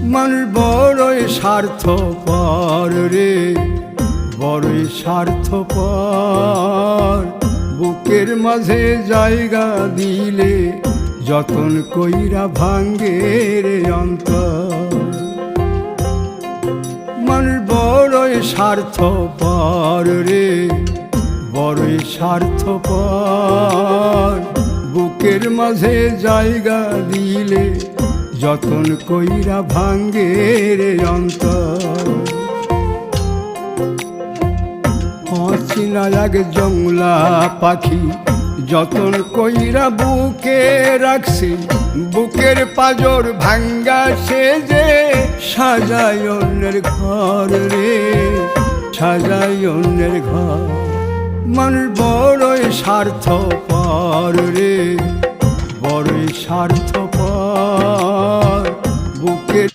মানুষ বড়ই স্বার্থপর রে, বড়ই স্বার্থপর। বুকের মাঝে জায়গা দিলে যতন কইরা ভাঙ্গে রে অন্তর। মানুষ বড়ই স্বার্থপর রে, বড়ই স্বার্থপর। বুকের মাঝে জায়গা দিলে যতন কইরা ভাঙ্গে রে অন্তর। অচিনা এক জংলা পাখি যতন কইরা বুকে রাখছি, বুকের পাজর ভাঙ্গা সে যে সাজায় অন্যের ঘর রে, সাজায় অন্যের ঘর। মানুষ বড়ই স্বার্থপর রে, বড়ই স্বার্থপর। বুকের